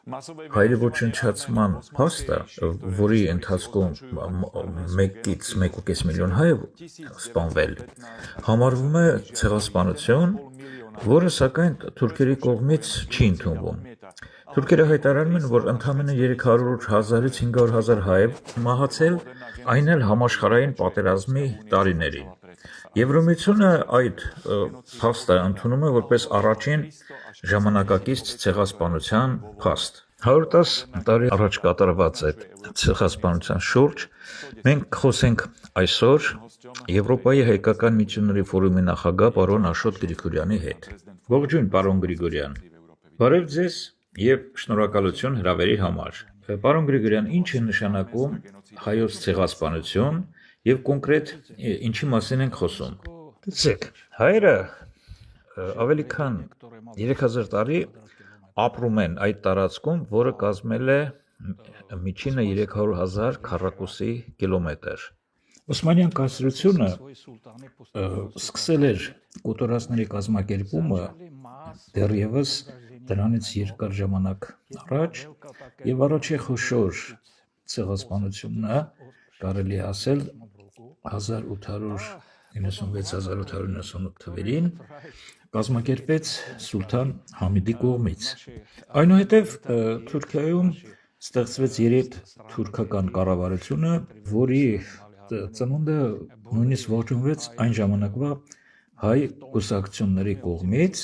Հայերի ոչնչացման փաստը, որի ընթացքում 1-ից 1.5 միլիոն հայ սպանվել, համարվում է ցեղասպանություն, որը սակայն թուրքերի կողմից չի ընդունվում։ Թուրքերը հայտարարում են, որ ընդամենը 300,000-ից 500,000 հայ մահացել, այն էլ համաշխարհային պատերազմի տարիներին։ Եվրամիությունը այդ փաստը ընդունում է որպես առաջին ժամանակակից ցեղասպանության փաստ։ 110 տարի առաջ կատարված այդ ցեղասպանության շուրջ մենք խոսենք այսօր Եվրոպայի հայկական միությունների ֆորումի նախագահ պարոն Աշոտ Գրիգորյանի հետ։ Ողջույն, պարոն Գրիգորյան։ Բարև ձեզ եւ շնորհակալություն հրավերի համար։ Պարոն Գրիգորյան, ինչ է նշանակում հայոց ցեղասպանություն եւ կոնկրետ ինչի մասին ենք խոսում։ Տեսեք, հայերը ավելի քան 3000 տարի ապրում են այդ տարածքում, որը կազմել է միջինը 300,000 քառակուսի կիլոմետր։ Օսմանյան կայսրությունը սկսել էր կոտորածների կազմակերպումը դեռևս դրանից երկար ժամանակ առաջ եւ առաջի խոշոր ցեղասպանությունը կարելի է ասել 1896-1898 թվերին կազմակերպեց Սուլթան Համիդի կողմից։ Այնուհետև Թուրքիայում ստեղծվեց երեք թուրքական կառավարությունը, որի ծնունդը նույնիսկ ողջունվեց այն ժամանակվա հայ կուսակցությունների կողմից,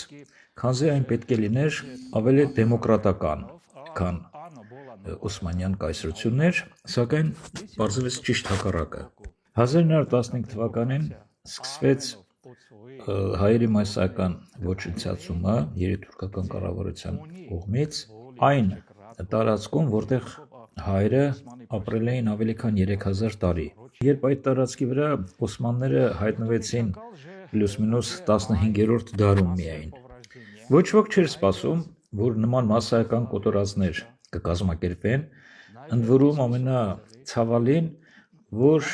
քանզի այն պետք է լիներ ավելի դեմոկրատական, քան Օսմանյան կայսրությունն էր, սակայն պարզվեց ճիշտ հակառակը։ 1915 թվականին սկսվեց հայերի մասսայական ոչնչացումը երիտուրքական կառավարության կողմից այն տարածքում, որտեղ հայերը ապրել էին ավելի քան 3000 տարի։ Երբ այդ տարածքի վրա օսմանները հայտնվեցին պլյուս-մինուս 15-րդ դարում միայն, ոչ ոք չէր սպասում, որ նման մասսայական կոտորածներ կկազմակերպեն, ընդ որում ամենացավալին, որ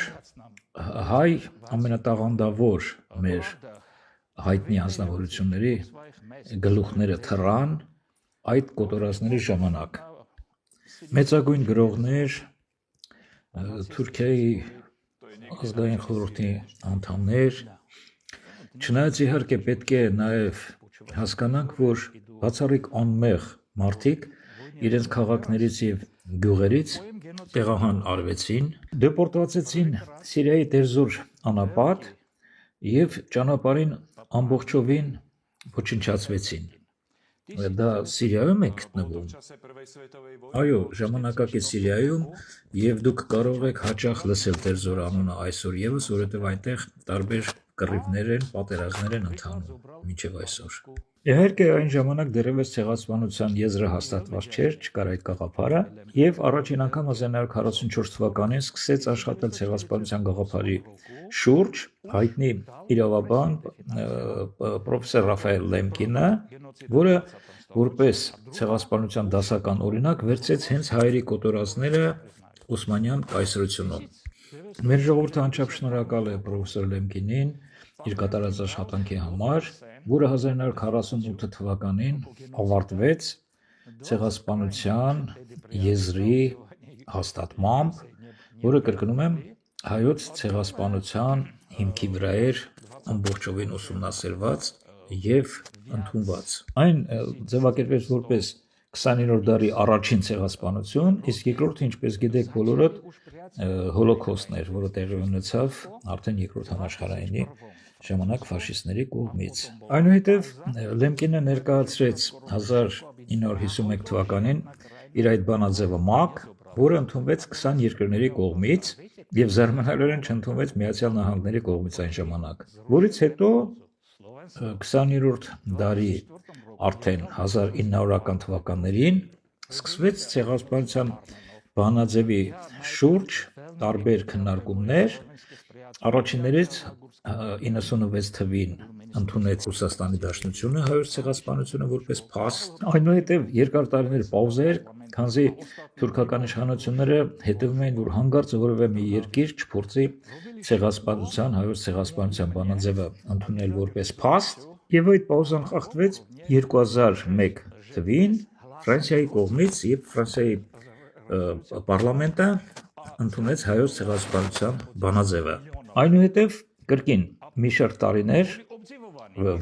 հայ ամենատաղանդավոր մեր հայտնի անձնավորությունների գլուխները թռան այդ կոտորածների ժամանակ։ Մեծագույն գրողներ, Թուրքիայի ազգային խորհրդի անդամներ, չնայած իհարկե պետք է նաև հասկանանք, որ բացառիկ անմեղ մարդիկ իրենց քաղաքներից եւ գյուղերից տեղահան արվեցին, դեպորտացեցին Սիրիայի Դերզոր անապատ եւ ճանապարհին ամբողջովին ոչնչացվեցին։ Դա Սիրիայում է գտնվում։ Այո, ժամանակակից Սիրիայում, եւ դուք կարող եք հաճախ լսել Դերզոր անունը այսօր եւս, որովհետեւ այնտեղ տարբեր կռիվներ են, պատերազմներ են ընթանում մինչեւ այսօր։ Իհարկե այն ժամանակ դեռևս ցեղասպանության եզրը հաստատված չէր, չկար այդ գաղափարը, եւ առաջին անգամ 1944 թվականին սկսեց աշխատել ցեղասպանության գաղափարի շուրջ հայտնի իրավաբան պրոֆեսոր Ռաֆայել Լեմկինը, որը որպես ցեղասպանության դասական օրինակ վերցրեց հենց հայերի կոտորածները Օսմանյան կայսրությունում։ Մեր ժողովուրդը անչափ շնորհակալ է պրոֆեսոր Լեմկինին իր կատարած աշխատանքի համար, որը 1948 թվականին ավարտվեց ցեղասպանության եզրի հաստատմամբ, որը կրկնում եմ հայոց ցեղասպանության հիմքի վրա էր ամբողջովին ուսումնասիրված եւ ընդունված։ Այն ձևակերպվեց որպես 20-րդ դարի առաջին ցեղասպանություն, իսկ երկրորդը, ինչպես գիտեք բոլորդ, հոլոքոստն էր, որը տեղի ունեցավ արդեն երկրորդ համաշխարհայինի ժամանակ ֆաշիստների կողմից։ Այնուհետև Լեմկինը ներկայացրեց 1951 թվականին իր այդ բանաձևը ՄԱԿ, որը ընդունվեց 20 երկրների կողմից եւ զարմանալիորեն չընդունվեց Միացյալ Նահանգների կողմից այն ժամանակ, որից հետո 20-րդ դարի արդեն 1900-ական թվականներին սկսվեց ցեղասպանության բանաձևի շուրջ տարբեր քննարկումներ, առաջիններից 96 թվին ընդունեց Ռուսաստանի Դաշնությունը հայոց ցեղասպանությունը որպես փաստ, այնուհետև երկար տարիներ պաուզա էր, քանզի թուրքական իշխանությունները հետևում էին, որ հանկարծ որևէ մի երկիր չփորձի ցեղասպանության, հայոց ցեղասպանության բանաձևը ընդունել որպես փաստ, եւ այդ պաուզան խախտվեց 2001 թվին, Ֆրանսիայի կողմից եւ Ֆրանսիայի պարլամենտը ընդունեց հայոց ցեղասպանության բանաձևը։ Այնուհետև կրկին մի շարք տարիներ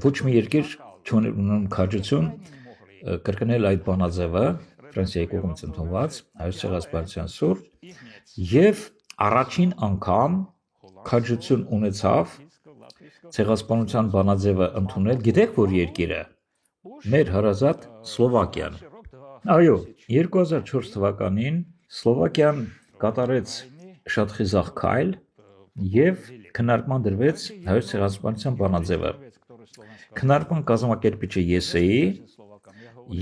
ոչ մի երկիր չուներ ունենում քաջություն կրկնել այդ բանաձևը Ֆրանսիայի կողմից ընդունված հայոց ցեղասպանության սուրբ եւ առաջին անգամ քաջություն ունեցավ ցեղասպանության բանաձևը ընդունել, գիտեք որ երկիրը մեր հարազատ Սլովակիան։ Այո, 2004 թվականին Սլովակիան կատարեց շատ խիզախ քայլ եւ քննարկման դրվեց հայոց ցեղասպանության բանաձևը։ Քննարկման կազմակերպիչը ես էի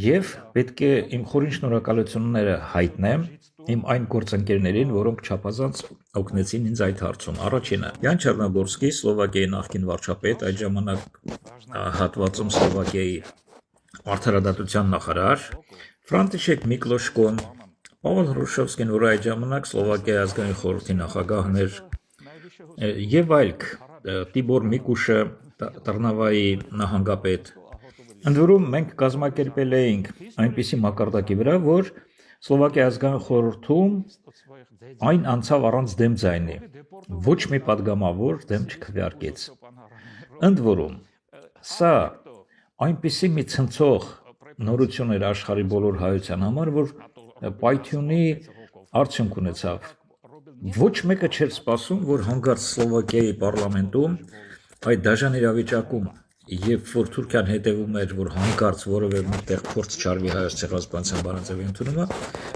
եւ պետք է իմ խորին շնորհակալությունները հայտնեմ իմ այն գործընկերներին, որոնք չափազանց օգնեցին ինձ այդ հարցում։ Առաջինը Յան Չեռնոգորսկի, Սլովակիայի նախկին վարչապետ, այդ ժամանակ հատվածում Սլովակիայի արդարադատության նախարար, Ֆրանտիշեկ Միկլոշկոն, Պավոլ Հրուշովսկին, որ այդ ժամանակ Սլովակիայի ազգային խորհրդի նախագահն էր, եւ այլք, Տիբոր Միկուշը, Տրնավայի նահանգապետ։ Ընդ որում մենք կազմակերպել էինք այնպիսի մակարդակի վրա, որ Սլովակիայի ազգային խորհրդում այն անցավ առանց դեմ ձայնի, ոչ մի падգամավոր դեմ չքվեարկեց։ Ընդ որում, սա այնպիսի մի ցնցող նորություն էր աշխարհի բոլոր հայության համար, որ պայթյունի արդյունք ունեցավ։ Ոչ մեկը չէր սպասում, որ հանկարծ Սլովակիայի պարլամենտում այդ դաժան իրավիճակում Երբ որ Թուրքիան հետևում էր, որ հանկարծ որևէ մեկտեղ փորձ չարվի հայոց ցեղասպանության բանաձևի ընդունումը,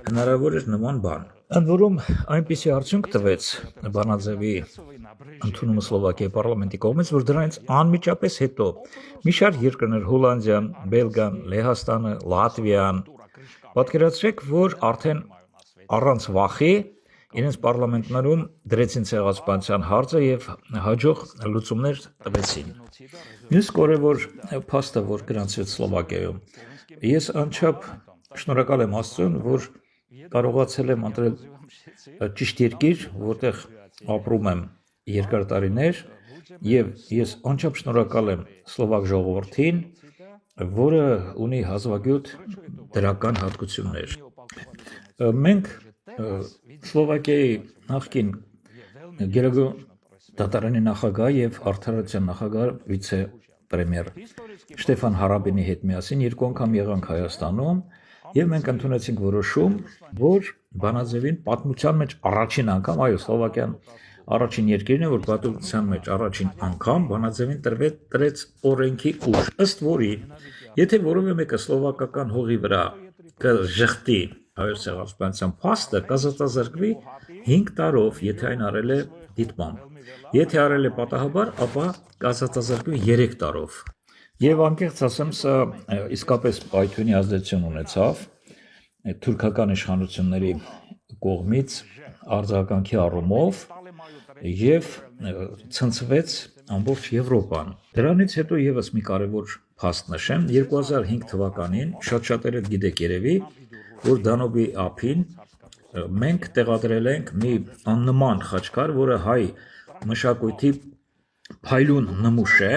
հնարավոր էր նման բան։ Ընդ որում այնպիսի արդյունք տվեց բանաձևի ընդունումը Սլովակիայի պարլամենտի կողմից, որ դրանից անմիջապես հետո մի շարք երկրներ Հոլանդիան, Բելգիան, Լեհաստանը, Լատվիան պատկերացրեք, որ արդեն առանց վախի իրենց պարլամենտներում դրեցին ցեղասպանության հարցը եւ հաջող լուծումներ տվեցին։ Մյուս կարևոր փաստը, որ գրանցվեց Սլովակիայում, ես անչափ շնորհակալ եմ Աստծուն, որ կարողացել եմ ընտրել ճիշտ երկիր, որտեղ ապրում եմ երկար տարիներ, եւ ես անչափ շնորհակալ եմ Սլովակ ժողովրդին, որը ունի հազվագյուտ դրական հատկություններ։ Մենք Սլովակիայի նախկին Գերագույն դատարանի նախագահ եւ արդարության նախագահ վիցե-պրեմիեր Շտեֆան Հարաբինի հետ միասին երկու անգամ եղանք Հայաստանում եւ մենք ընդունեցինք որոշում, որ բանաձևին պատմության մեջ առաջին անգամ, այո, Սլովակիան առաջին երկիրն է, որ պատմության մեջ առաջին անգամ բանաձևին տրեց օրենքի ուժ, ըստ որի, եթե որևէ մեկը սլովակական հողի վրա կժխտի հայոց ցեղասպանության փաստը, կազատազրկվի 5 տարով, եթե այն արել է դիտմամբ։ Եթե արել է պատահաբար, ապա կազատազրկվի 3 տարով։ Եվ անկեղծ ասեմ, սա իսկապես պայթյունի ազդեցություն ունեցավ թուրքական իշխանությունների կողմից արձագանքի առումով եւ ցնցվեց ամբողջ Եվրոպան։ Դրանից հետո եւս մի կարևոր փաստ նշեմ, 2005 թվականին շատ-շատերը գիտեք երևի, որ Դանոբի ափին մենք տեղադրել ենք մի աննման խաչքար, որը հայ մշակույթի փայլուն նմուշ է,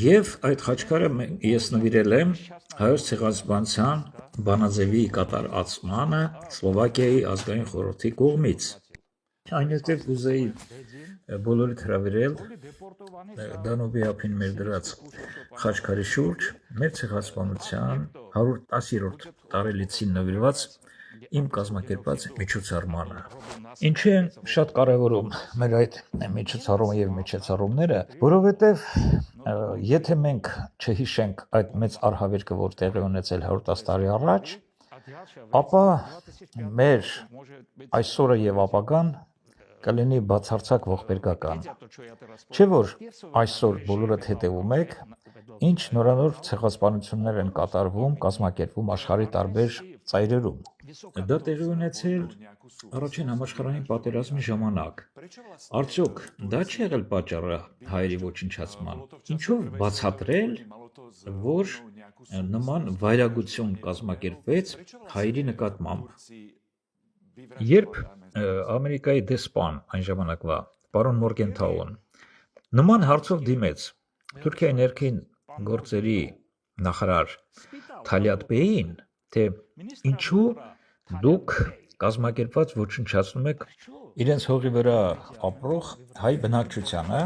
եւ այդ խաչքարը ես նվիրել եմ հայոց ցեղասպանության բանաձևի կատարածմանը Սլովակիայի ազգային խորհրդի կողմից։ Այնուհետև կուզեի բոլորիդ հրավիրել Դանոբի ափին մեր դրած խաչքարի շուրջ մեր ցեղասպանության 110-րդ տարելիցին նվիրված իմ կազմակերպած միջոցառմանը։ Ինչի են շատ կարևորում մեր այդ միջոցառումը եւ միջոցառումները, որովհետեւ եթե մենք չհիշենք այդ մեծ արհավիրքը, որ տեղի ունեցել 110 տարի առաջ, ապա մեր այսօրը եւ ապագան կլինի բացարձակ ողբերգական։ Չէ՞ որ այսօր բոլորդ հետևում եք, ինչ նորանոր ցեղասպանություններ են կատարվում, կազմակերպվում աշխարհի տարբեր ծայրերում։ Դա տեղի ունեցել առաջին համաշխարհային պատերազմի ժամանակ։ Արդյոք դա չի եղել պատճառը հայերի ոչնչացման։ Ինչով բացատրել, որ նման վայրագություն կազմակերպվեց հայերի նկատմամբ։ Երբ Ամերիկայի դեսպան այն ժամանակվա պարոն Մորգենթաուն նման հարցով դիմեց Թուրքիայի ներքին գործերի նախարար Թալիատ Բեյին, թե ինչու դուք կազմակերպված ոչնչացնում եք իրենց հողի վրա ապրող հայ բնակչությանը,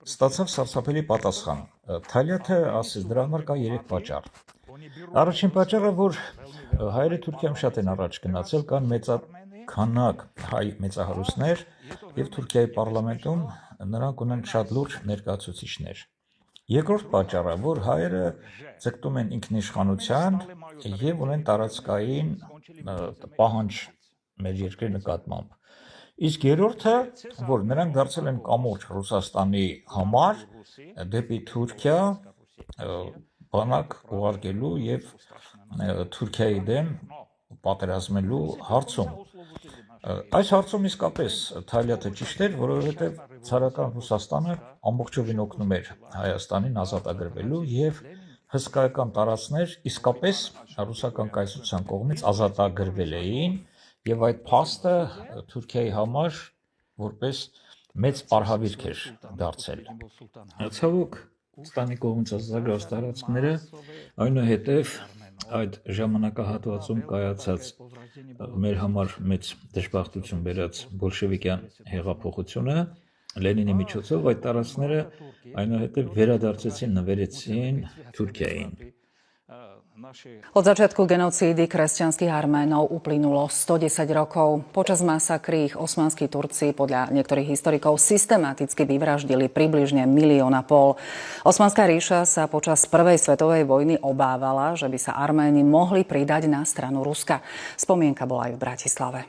ստացավ սարսափելի պատասխան։ Թալյաթը ասեց, դրա համար կա 3 պատճառ։ Առաջին պատճառը, որ հայերը Թուրքիայում շատ են առաջ գնացել, կան մեծաքանակ հայ մեծահարուստներ եւ Թուրքիայի պարլամենտում նրանք ունեն շատ լուրջ ներկայացուցիչներ։ Երկրորդ պատճառը, որ հայերը ձգտում են ինքնիշխանության եւ ունեն տարածքային պահանջ մեր երկրի նկատմամբ։ Իսկ երրորդը, որ նրանք դարձել են կամուրջ Ռուսաստանի համար դեպի Թուրքիա բանակ ուղարկելու եւ Թուրքիայի դեմ պատերազմելու հարցում։ Այս հարցում իսկապես Թալյաթը ճիշտ էր, որովհետեւ ցարական Ռուսաստանը ամբողջովին օգնում էր Հայաստանին ազատագրվելու եւ հսկայական տարածքներ իսկապես ռուսական կայսրության կողմից ազատագրվել էին եւ այդ փաստը Թուրքիայի համար որպես մեծ արհավիրք էր դարձել։ Ցավոք Ռուսաստանի կողմից ազատագրված տարածքները այնուհետև այդ ժամանակահատվածում կայացած մեր համար մեծ դժբախտություն բերած բոլշևիկյան հեղափոխությունը Լենինի միջոցով այդ տարածքները այնուհետև վերադարձեցին, նվերեցին Թուրքիային։ Od začiatku genocídy kresťanských Arménov uplynulo 110 rokov. Počas masakry ich osmanskí Turci podľa niektorých historikov systematicky vyvraždili približne 1,5 milióna. Osmanská ríša sa počas prvej svetovej vojny obávala, že by sa Arméni mohli pridať na stranu Ruska. Spomienka bola aj v Bratislave.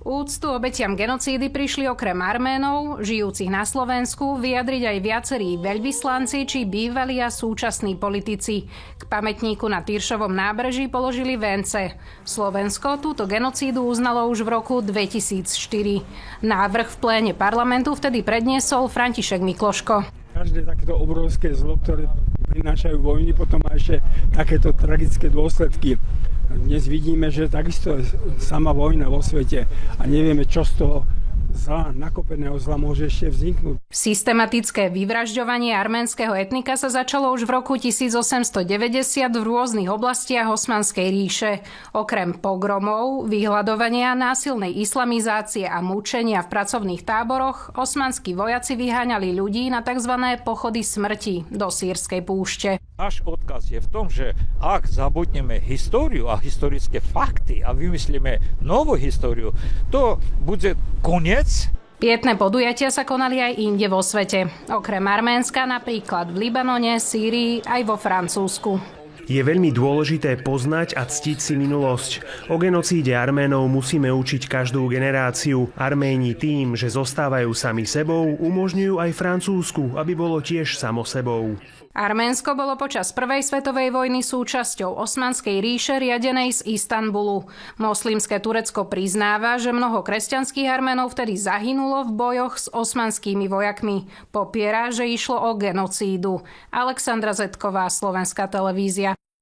Úctu obetiam genocídy prišli okrem Arménov, žijúcich na Slovensku, vyjadriť aj viacerí veľvyslanci či bývalí a súčasní politici. K pamätníku na Tyršovom nábreží položili vence. Slovensko túto genocídu uznalo už v roku 2004. Návrh v pléne parlamentu vtedy predniesol František Mikloško. Každé takéto obrovské zlo, ktoré prinášajú vojny, potom má ešte takéto tragické dôsledky. Dnes vidíme, že takisto je sama vojna vo svete a nevieme, čo z toho zla, nakopeného zla môže ešte vzniknúť. Systematické vyvražďovanie arménskeho etnika sa začalo už v roku 1890 v rôznych oblastiach Osmanskej ríše. Okrem pogromov, vyhladovania, násilnej islamizácie a mučenia v pracovných táboroch osmanskí vojaci vyháňali ľudí na tzv. Pochody smrti do sýrskej púšte. Náš odkaz je v tom, že ak zabudneme históriu a historické fakty a vymyslíme novú históriu, to bude koniec. Pietné podujatia sa konali aj inde vo svete. Okrem Arménska napríklad v Libanone, Sýrii aj vo Francúzsku. Je veľmi dôležité poznať a ctiť si minulosť. O genocíde Arménov musíme učiť každú generáciu. Arméni tým, že zostávajú sami sebou, umožňujú aj Francúzsku, aby bolo tiež samo sebou. Arménsko bolo počas prvej svetovej vojny súčasťou Osmanskej ríše riadenej z Istanbulu. Moslimské Turecko priznáva, že mnoho kresťanských Arménov vtedy zahynulo v bojoch s osmanskými vojakmi. Popiera, že išlo o genocídu. Alexandra Zetková, Slovenská televízia.